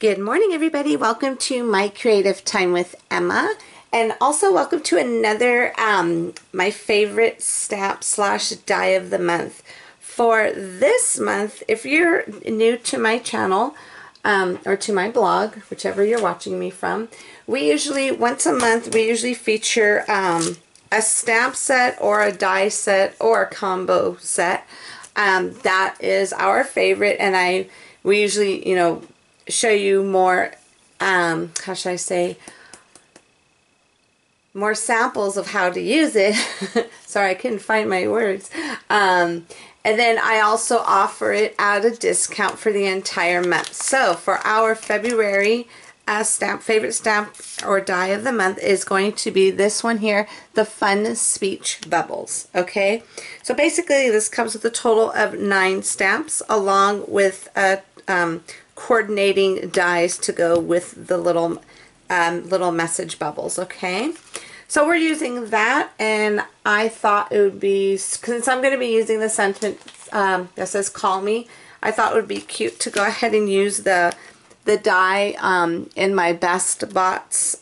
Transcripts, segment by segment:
Good morning, everybody. Welcome to My Creative Time with Emma, and also welcome to another My Favorite Stamp / Die of the Month. For this month, if you're new to my channel or to my blog, whichever you're watching me from, we usually, once a month, we usually feature a stamp set or a die set or a combo set. That is our favorite, and we usually, show you more, how should I say, more samples of how to use it. Sorry, I couldn't find my words. And then I also offer it at a discount for the entire month. So for our February favorite stamp or die of the month is going to be this one here, the Fun Speech Bubbles. Okay, so basically this comes with a total of 9 stamps along with a coordinating dies to go with the little message bubbles. Okay, so we're using that, and I thought it would be, since I'm going to be using the sentiment that says call me, I thought it would be cute to go ahead and use the die in my Best Bots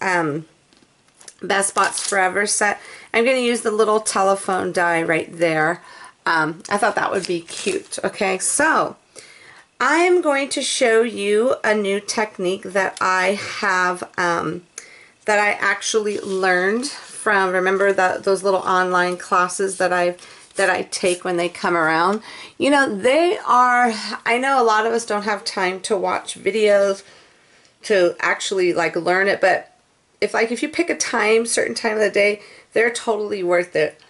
Forever set. I'm going to use the little telephone die right there. I thought that would be cute. Okay, so I'm going to show you a new technique that I have, that I actually learned from, remember those little online classes that I take when they come around. I know a lot of us don't have time to watch videos to actually learn it, but if you pick a certain time of the day, they're totally worth it.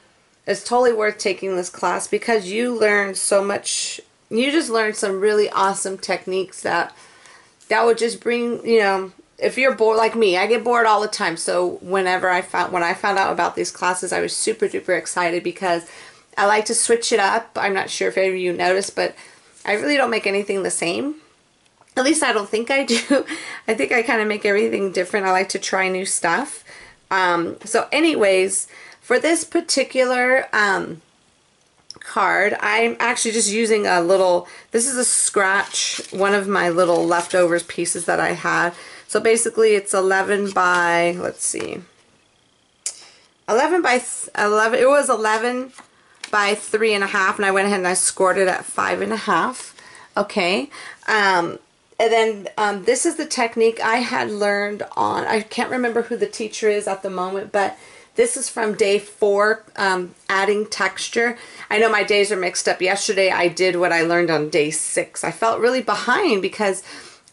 It's totally worth taking this class because you learn so much. You just learn some really awesome techniques that would just bring, if you're bored like me, I get bored all the time. So when I found out about these classes, I was super duper excited because I like to switch it up. I'm not sure if any of you noticed, but I really don't make anything the same. At least I don't think I do. I think I kind of make everything different. I like to try new stuff. So anyways, for this particular card, I'm actually just using a little, this is a scratch, one of my little leftovers pieces that I had. So basically it's 11 by, let's see, 11 by 11, it was 11 by 3.5, and I went ahead and I scored it at 5.5. Okay, and then this is the technique I had learned on, I can't remember who the teacher is at the moment, but this is from day 4, adding texture. I know my days are mixed up. Yesterday I did what I learned on day 6. I felt really behind because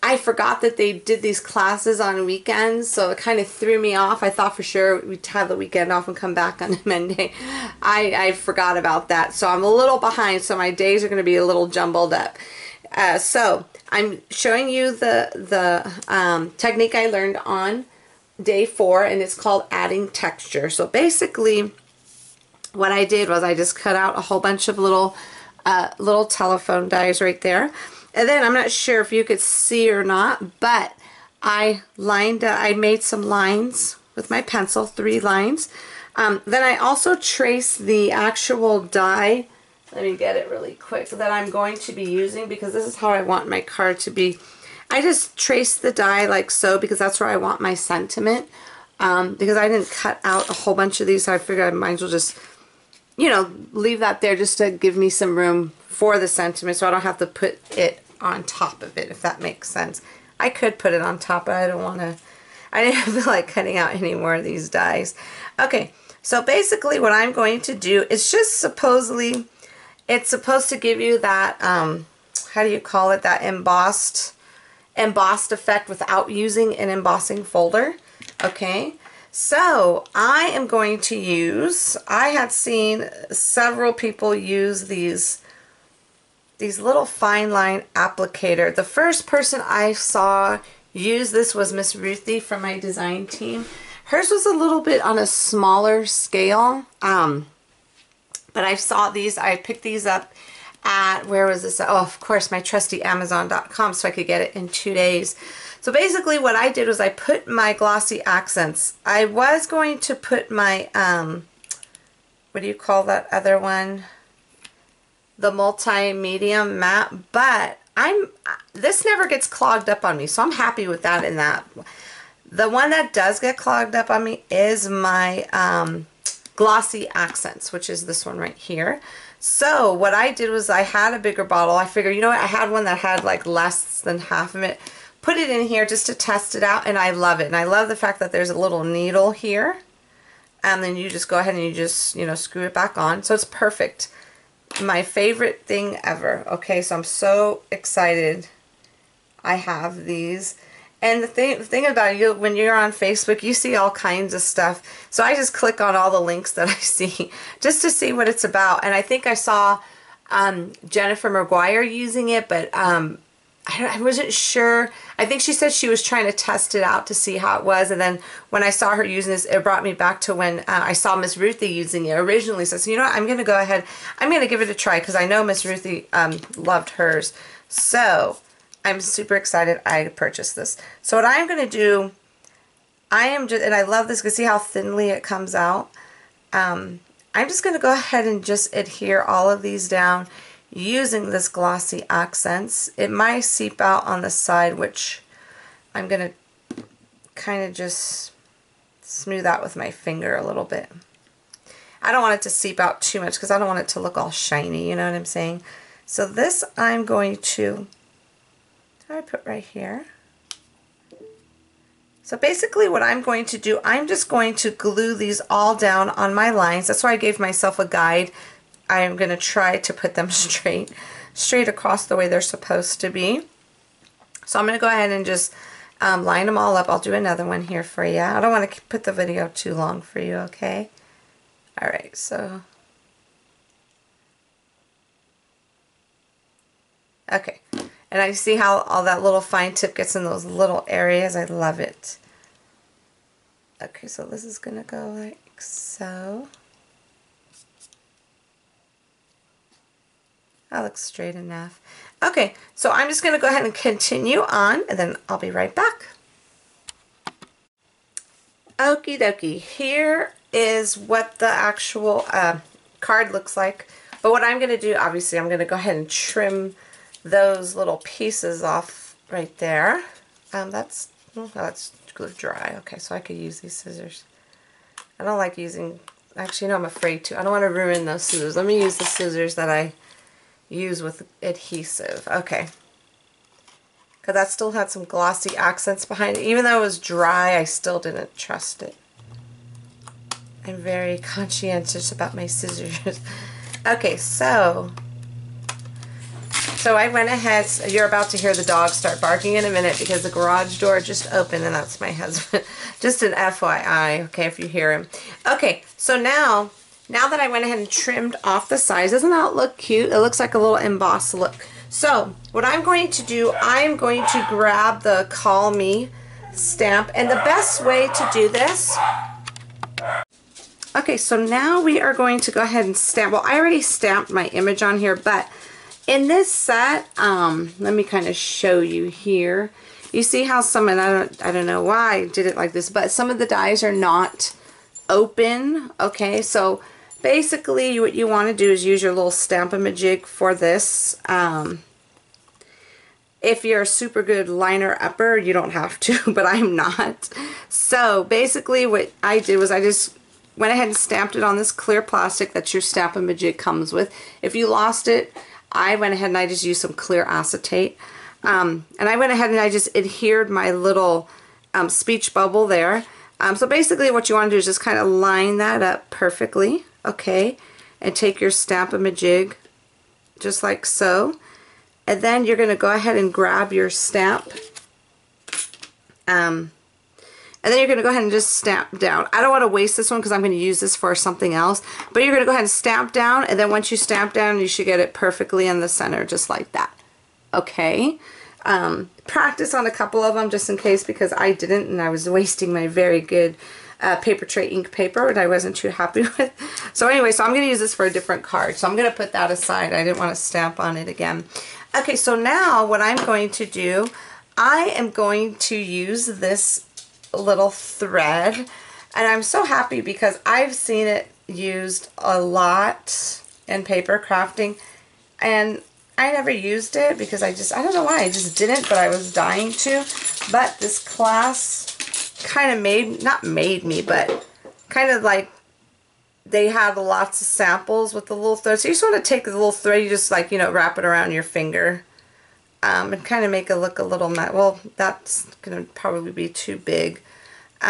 I forgot that they did these classes on weekends, so it kind of threw me off. I thought for sure we'd have the weekend off and come back on Monday. I forgot about that, so I'm a little behind, so my days are going to be a little jumbled up. So I'm showing you the technique I learned on day 4, and it's called adding texture. So basically what I did was I just cut out a whole bunch of little telephone dies right there, and then I'm not sure if you could see or not, but I made some lines with my pencil, 3 lines. Then I also traced the actual die. Let me get it really quick, that I'm going to be using, because this is how I want my card to be. I just traced the die like so because that's where I want my sentiment, because I didn't cut out a whole bunch of these, so I figured I might as well just, leave that there just to give me some room for the sentiment so I don't have to put it on top of it, if that makes sense. I could put it on top, but I didn't feel like cutting out any more of these dies. Okay, so basically what I'm going to do is just supposedly, it's supposed to give you that, how do you call it, that embossed effect without using an embossing folder. Okay, so I am going to use, I had seen several people use these little fine line applicator. The first person I saw use this was Miss Ruthie from my design team. Hers was a little bit on a smaller scale, but I picked these up at, where was this? Oh, of course, my trusty Amazon.com, so I could get it in 2 days. So basically what I did was I put my glossy accents. I was going to put my, what do you call that other one? The multi-medium matte, but this never gets clogged up on me, so I'm happy with that in that. The one that does get clogged up on me is my Glossy Accents, which is this one right here. So what I did was I had a bigger bottle. I figured, you know what, I had one that had like less than half of it. Put it in here just to test it out, and I love it. And I love the fact that there's a little needle here. And then you just go ahead and you just, you know, screw it back on. So it's perfect. My favorite thing ever. Okay, so I'm so excited I have these. And the thing about you, when you're on Facebook, you see all kinds of stuff. So I just click on all the links that I see just to see what it's about. And I think I saw Jennifer McGuire using it, but I wasn't sure. I think she said she was trying to test it out to see how it was. And then when I saw her using this, it brought me back to when I saw Miss Ruthie using it originally. So, you know what, I'm going to go ahead. I'm going to give it a try because I know Miss Ruthie loved hers. So I'm super excited I purchased this. So what I'm going to do, and I love this because see how thinly it comes out. I'm just going to go ahead and just adhere all of these down using this Glossy Accents. It might seep out on the side, which I'm going to kind of just smooth out with my finger a little bit. I don't want it to seep out too much because I don't want it to look all shiny, you know what I'm saying? So this I'm going to, I put right here. So basically what I'm going to do, I'm just going to glue these all down on my lines. That's why I gave myself a guide. I'm going to try to put them straight across the way they're supposed to be. So I'm going to go ahead and just line them all up. I'll do another one here for you. I don't want to put the video too long for you, okay? Alright, so... Okay. And I see how all that little fine tip gets in those little areas. I love it. Okay, so this is going to go like so. That looks straight enough. Okay, so I'm just going to go ahead and continue on, and then I'll be right back. Okie dokie, here is what the actual card looks like. But what I'm going to do, obviously, I'm going to go ahead and trim those little pieces off right there. That's dry. Okay, so I could use these scissors. I don't like using, actually no, I'm afraid to. I don't want to ruin those scissors. Let me use the scissors that I use with adhesive. Okay. Because that still had some glossy accents behind it. Even though it was dry, I still didn't trust it. I'm very conscientious about my scissors. Okay, so I went ahead. You're about to hear the dog start barking in a minute because the garage door just opened, and that's my husband. Just an FYI, okay, if you hear him. Okay, so now that I went ahead and trimmed off the sides, doesn't that look cute? It looks like a little embossed look. So what I'm going to do, I'm going to grab the Call Me stamp, and the best way to do this, okay, so now we are going to go ahead and stamp. Well, I already stamped my image on here, but in this set, let me kind of show you here. You see how some, and I don't know why I did it like this, but some of the dies are not open. Okay, so basically what you want to do is use your little Stamp-A-Majig for this. If you're a super good liner upper, you don't have to, but I'm not. So basically what I did was I just went ahead and stamped it on this clear plastic that your Stamp-A-Majig comes with. If you lost it, I went ahead and I just used some clear acetate. And I went ahead and I just adhered my little speech bubble there. So basically what you want to do is just kind of line that up perfectly, okay? And take your Stamp-A-Majig just like so. And then you're going to go ahead and grab your stamp. And then you're going to go ahead and just stamp down. I don't want to waste this one because I'm going to use this for something else. But you're going to go ahead and stamp down, and then once you stamp down, you should get it perfectly in the center, just like that. Okay? Practice on a couple of them just in case, because I didn't, and I was wasting my very good paper tray ink paper, and I wasn't too happy with. So anyway, so I'm going to use this for a different card. So I'm going to put that aside. I didn't want to stamp on it again. Okay, so now what I'm going to do, I am going to use this little thread, and I'm so happy because I've seen it used a lot in paper crafting, and I never used it because I don't know why, I just didn't, but I was dying to. But this class kind of not made me, but kind of like, they have lots of samples with the little thread. So you just want to take the little thread, you just like, you know, wrap it around your finger. And kind of make it look a little matte. Well, that's going to probably be too big. You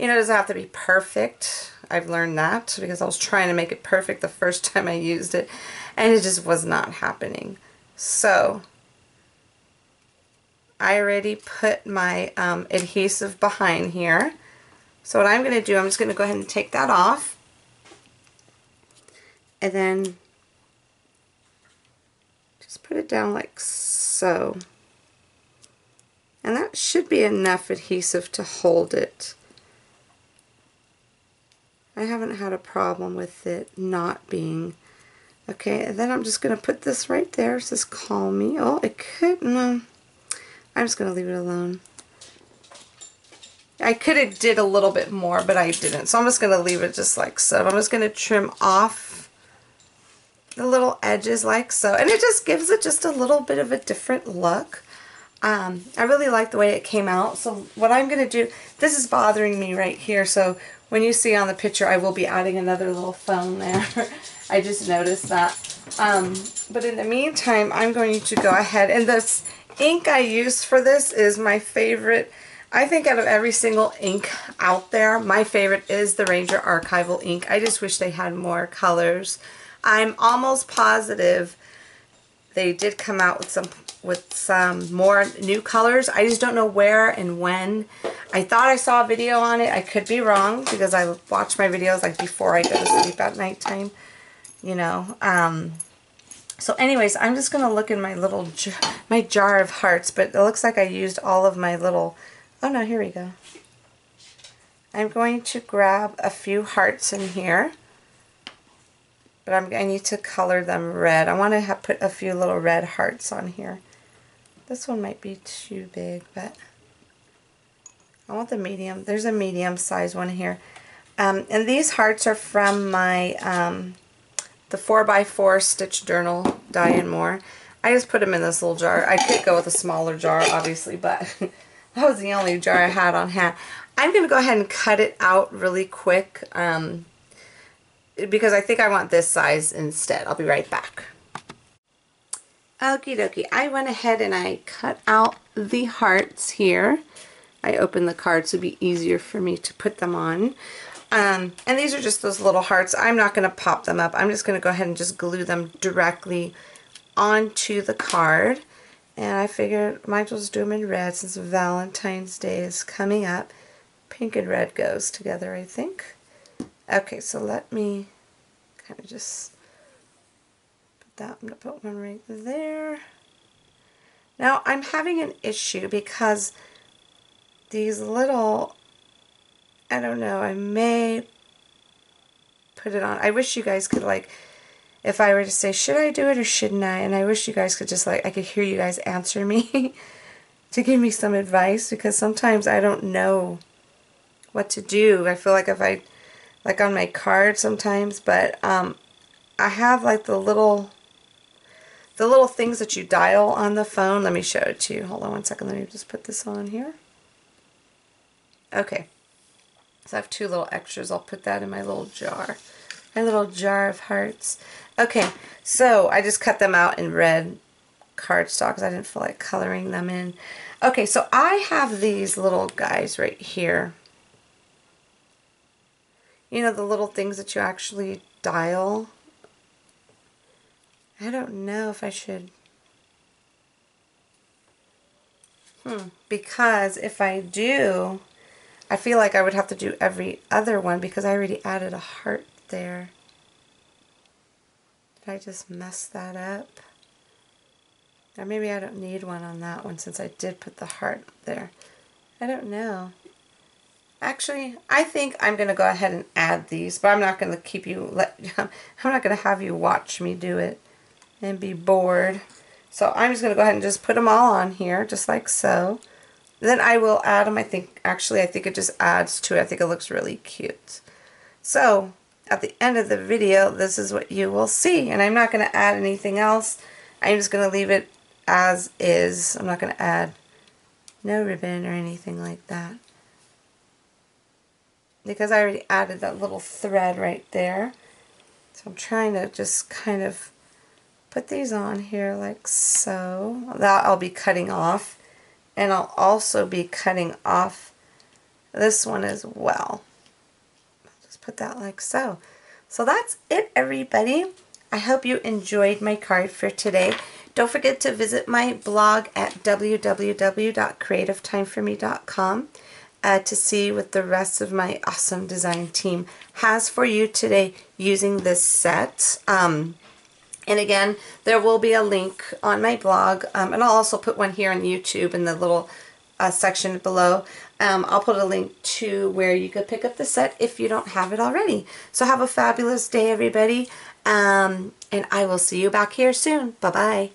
know, it doesn't have to be perfect. I've learned that because I was trying to make it perfect the first time I used it, and it just was not happening. So I already put my adhesive behind here. So what I'm going to do, I'm just going to go ahead and take that off. And then just put it down like so. And that should be enough adhesive to hold it. I haven't had a problem with it not being. Okay, and then I'm just going to put this right there. It says call me. Oh, it could, no. I'm just going to leave it alone. I could have did a little bit more, but I didn't. So I'm just going to leave it just like so. I'm just going to trim off the little edges like so. And it just gives it just a little bit of a different look. I really like the way it came out. So what I'm going to do, this is bothering me right here. So when you see on the picture, I will be adding another little phone there. I just noticed that. But in the meantime, I'm going to go ahead. And this ink I use for this is my favorite. I think out of every single ink out there, my favorite is the Ranger Archival ink. I just wish they had more colors. I'm almost positive they did come out with some more new colors. I just don't know where and when. I thought I saw a video on it. I could be wrong because I watch my videos like before I go to sleep at nighttime, you know. So anyways, I'm just going to look in my little my jar of hearts, but it looks like I used all of my little, oh no, here we go. I'm going to grab a few hearts in here. But I need to color them red. I want to put a few little red hearts on here. This one might be too big, but I want the medium. There's a medium size one here. And these hearts are from my the 4x4 Stitch Journal Die and More. I just put them in this little jar. I could go with a smaller jar, obviously, but that was the only jar I had on hand. I'm going to go ahead and cut it out really quick. Because I think I want this size instead. I'll be right back. Okie dokie. I went ahead and I cut out the hearts here. I opened the cards so it'd be easier for me to put them on. And these are just those little hearts. I'm not going to pop them up. I'm just going to go ahead and just glue them directly onto the card. And I figured I might as well just do them in red since Valentine's Day is coming up. Pink and red goes together, I think. Okay, so let me kind of just put that. I'm going to put one right there. Now, I'm having an issue because these little, I don't know, I may put it on. I wish you guys could, like, if I were to say, should I do it or shouldn't I? And I wish you guys could just, like, I could hear you guys answer me to give me some advice, because sometimes I don't know what to do. I feel like if I, like on my card sometimes, but I have like the little things that you dial on the phone. Let me show it to you. Hold on one second. Let me just put this on here. Okay. So I have two little extras. I'll put that in my little jar. My little jar of hearts. Okay. So I just cut them out in red cardstock because I didn't feel like coloring them in. Okay. So I have these little guys right here. You know, the little things that you actually dial. I don't know if I should. Because if I do, I feel like I would have to do every other one because I already added a heart there. Did I just mess that up? Or maybe I don't need one on that one since I did put the heart there. I don't know. Actually, I think I'm going to go ahead and add these, but I'm not going to keep you, I'm not going to have you watch me do it and be bored. So I'm just going to go ahead and just put them all on here, just like so. Then I will add them, I think it just adds to it. I think it looks really cute. So, at the end of the video, this is what you will see. And I'm not going to add anything else. I'm just going to leave it as is. I'm not going to add no ribbon or anything like that, because I already added that little thread right there. So I'm trying to just kind of put these on here like so. That I'll be cutting off. And I'll also be cutting off this one as well. Just put that like so. So that's it, everybody. I hope you enjoyed my card for today. Don't forget to visit my blog at www.creativetimeforme.com to see what the rest of my awesome design team has for you today using this set. And again, there will be a link on my blog, and I'll also put one here on YouTube in the little section below. I'll put a link to where you could pick up the set if you don't have it already. So have a fabulous day, everybody, and I will see you back here soon. Bye-bye.